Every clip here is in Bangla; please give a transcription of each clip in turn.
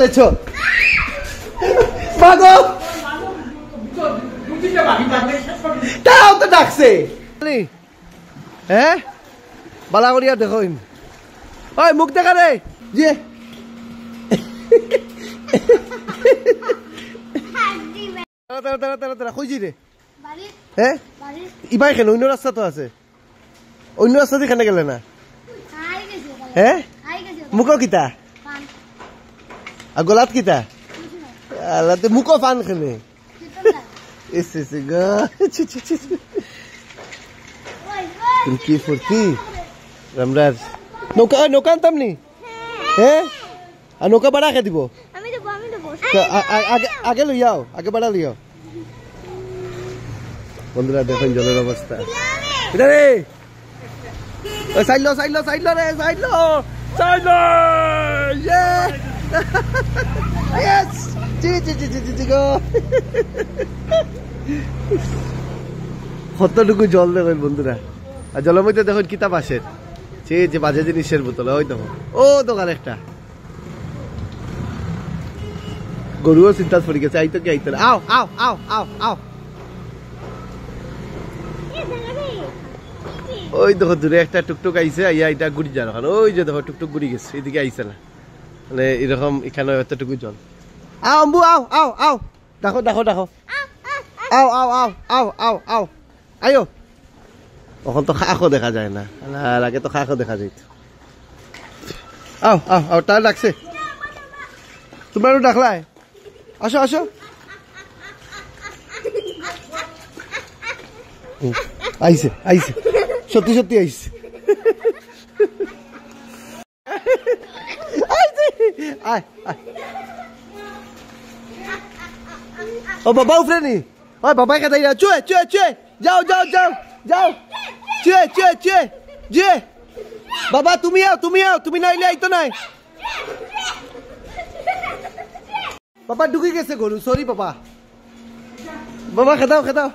বলেছো ভাগো তাও তো ডাকছে হ্যাঁ বালা করিয়া দেখো ওই মুখ দেখা রে যে কইছি রে হ্যাঁ ইবাই কেন অন্য রাস্তা তো আছে অন্য রাস্তা দিয়ে কেন গেলে না হ্যাঁ মুখ কিতা গলাত কিতা আল্লাহ মুখ ফান খেলে কি ফুর্তি রামরাজ নৌকা নৌকা আনতাম নি হ্যাঁ আর নৌকা বাড়া খে দিব আগে লইয়াও আগে বাড়া লইয়াও বন্ধুরা দেখেন জলের অবস্থা রে সাইডলো সাইডলো সাইডলো রে সাইডলো সাইডলো Yes! কতটুকু জল দেখেন বন্ধুরা আর জলের মধ্যে দেখেন কিতাব আসেন যে বাজে জিনিসের বোতল ওই দেখো ও দোকান একটা গরুও চিন্তা পড়ে গেছে আইতো কি আইতো আও আও আও আও আও ওই দেখো দূরে একটা টুকটুক আইছে আইয়া এটা গুড়ি যান ওই যে দেখো টুকটুক গুড়ি গেছে এদিকে আইছে না মানে এরকম এখানে এতটুকু জল আও আম্বু আও আও আও দেখো দেখো দেখো আও আও আও আও আও আও আয়ো তখন তো খাখো দেখা যায় না আগে তো খাখো দেখা যাইত আও আও আও তার ডাকছে তোমারও ডাকলাই আসো আসো আইছে আইছে সত্যি সত্যি আইছে ও বাবা উফরে নি ওই বাবা কে দাইরা চুয়ে চুয়ে চুয়ে যাও যাও যাও যাও চুয়ে চুয়ে চুয়ে যে বাবা তুমি আও তুমি নাইলে আইতো নাই বাবা ঢুকে গেছে গরু সরি বাবা বাবা খেদাও খেদাও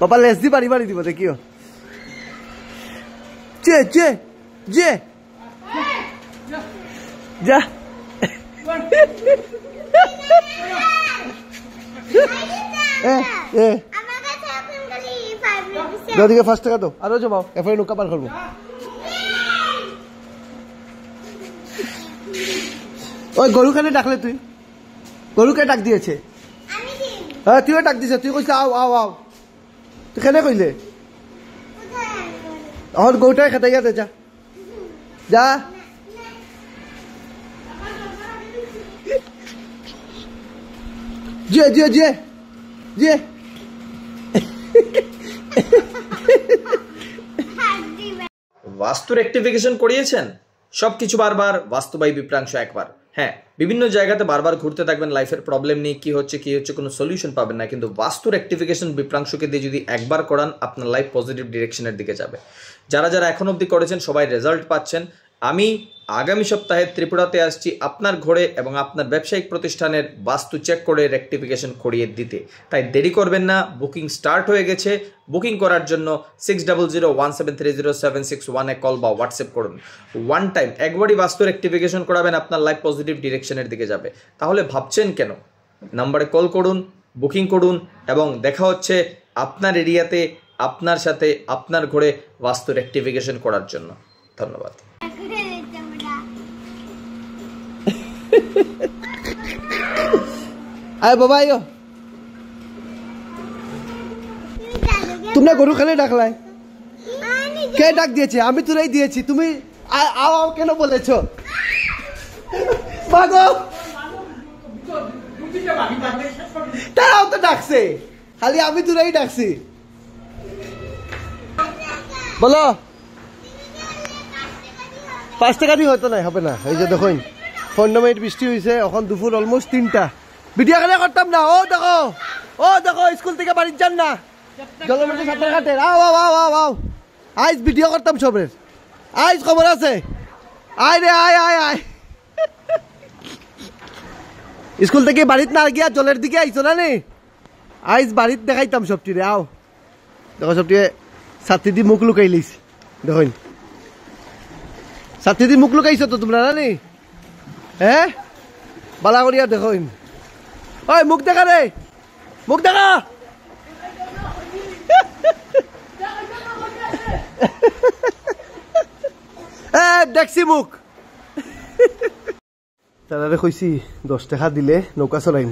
বাবা লেস দি বাড়ি বাড়ি দিব দেখিও চুয়ে চুয়ে যে যা দিকে 5 টাকা তো আরো জমাও এরপরে নৌকা পার করবো ওই গরুখানে ডাকলে তুই গরুকে ডাক দিয়েছে হ্যাঁ তুইও ডাক দিছে তুই কইছিস আও আও আও তুই কেন কইলে এখন গরুটাই খেতাইয়া দে যা যা যে যে যে যে বাস্তু রেকটিফিকেশন করিয়েছেন সবকিছু বারবার বাস্তু বাই বিপ্রাংশ একবার হ্যাঁ বিভিন্ন জায়গাতে বারবার ঘুরতে থাকবেন লাইফের প্রবলেম নিয়ে কি হচ্ছে কোনো সলিউশন পাবেন না কিন্তু বাস্তু রেকটিফিকেশন বিপ্রাংশকে দিয়ে যদি একবার করান আপনার লাইফ পজিটিভ ডিরেকশনের দিকে যাবে যারা যারা এখন অবধি করেছেন সবাই রেজাল্ট পাচ্ছেন আমি আগামী সপ্তাহে ত্রিপুরাতে আসছি আপনার ঘরে এবং আপনার ব্যবসায়িক প্রতিষ্ঠানের বাস্তু চেক করে রেকটিফিকেশন করিয়ে দিতে তাই দেরি করবেন না বুকিং স্টার্ট হয়ে গেছে বুকিং করার জন্য 6001730761 কল বা হোয়াটসঅ্যাপ করুন ওয়ান টাইম একবারই বাস্তু রেকটিফিকেশন করাবেন আপনার লাইফ পজিটিভ ডিরেকশনের দিকে যাবে তাহলে ভাবছেন কেন নাম্বারে কল করুন বুকিং করুন এবং দেখা হচ্ছে আপনার এরিয়াতে আপনার সাথে আপনার ঘরে বাস্তু রেকটিফিকেশন করার জন্য ধন্যবাদ আয় বাবা আয়ো তোমরা গরু খানে ডাকলাই কে ডাক দিয়েছে আমি তোরাই দিয়েছি তুমি আও আও কেন বলেছো ভাগো তারাও তো ডাকছে খালি আমি তোরাই ডাকছি বলো 5 টাকা দিয়ে হয়তো নাই হবে না এই যে দেখুন 4 মিনিট বৃষ্টি হয়েছে এখন দুপুর অলমোস্ট 3টা ভিডিও কেন করতাম না ও দেখো স্কুল থেকে বাড়ি যান না জলের মধ্যে সাঁতার কাটেন আও আও আও আও আও আইজ ভিডিও করতাম সবের আইজ খবর আছে আয় রে আয় আয় আয় স্কুল থেকে বাড়িতে না গিয়া জলের দিকে আইছো না নে আইজ বাড়িতে দেখাইতাম সবটি রে আও দেখো সবটি ছাত্রী দি মুখ লুকাই লইছি দেখুন ছাত্রী দি মুখ লুকাইছো তো তোমরা নানি হ্যাঁ বালা করিয়া দেখো ওই মুখ দেখা রে মুখ দেখা দেখছি মুখ তারা কইছি 10 টাকা দিলে নৌকা চলাইম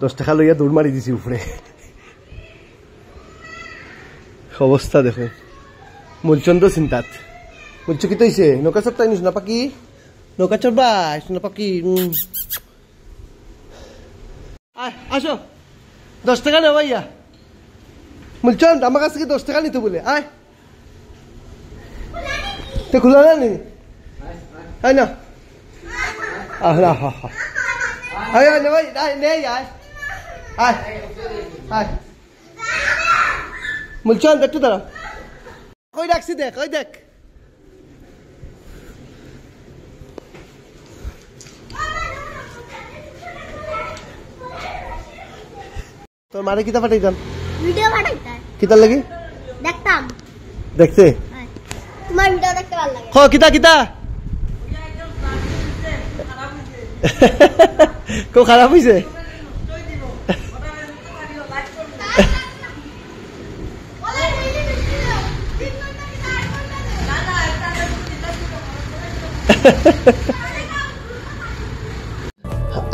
10 টাকা লইয়া দৌড় মারি দিছি উপরে অবস্থা দেখো মূলচন্দ্র চিন্তাত বলছো কি তৈছে নৌকা চড়তাই নিস না পাখি নৌকা চড়বা না পাখি আসো 10 টাকা নেও ভাইয়া মূলচন্দ আমার কাছে কি 10 টাকা নিতে বলে আয় তো খুলা না নি আয় না আহ না আয় আয় ভাই নে আয় আয় আয় মূলচন্দ একটু দাঁড়া কই রাখছি দেখ ওই দেখ তোর মারে কিতা পাঠাইতাম ভিডিও পাঠাইতাম কিতা লাগি দেখতাম দেখতে তোমার ভিডিও দেখতে ভালো লাগে হ কিতা কিতা কো খারাপ হইছে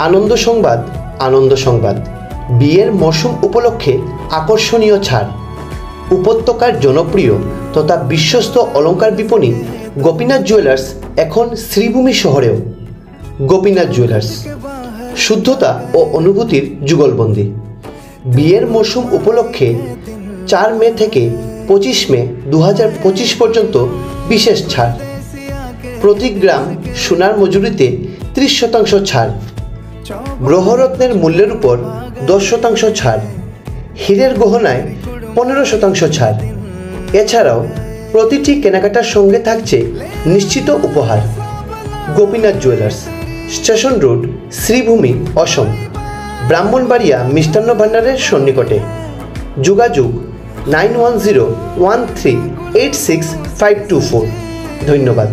আনন্দ সংবাদ আনন্দ সংবাদ বিয়ের মৌসুম উপলক্ষে আকর্ষণীয় ছাড় উপত্যকার জনপ্রিয় তথা বিশ্বস্ত অলংকার বিপণী গোপীনাথ জুয়েলার্স এখন শ্রীভূমি শহরেও গোপীনাথ জুয়েলার্স শুদ্ধতা ও অনুভূতির যুগলবন্দি বিয়ের মৌসুম উপলক্ষে 4 মে থেকে 25 মে 2025 পর্যন্ত বিশেষ ছাড় প্রতি গ্রাম সোনার মজুরিতে 30% ছাড় গ্রহরত্নের মূল্যের উপর 10% ছাড় হীরের গহনায় 15% ছাড় এছাড়াও প্রতিটি কেনাকাটার সঙ্গে থাকছে নিশ্চিত উপহার Gopinath jewellers station road Sribhumi Assam Brahmanbaria মিষ্টান্ন ভাণ্ডারের সন্নিকটে যোগাযোগ 9101386524 ধন্যবাদ।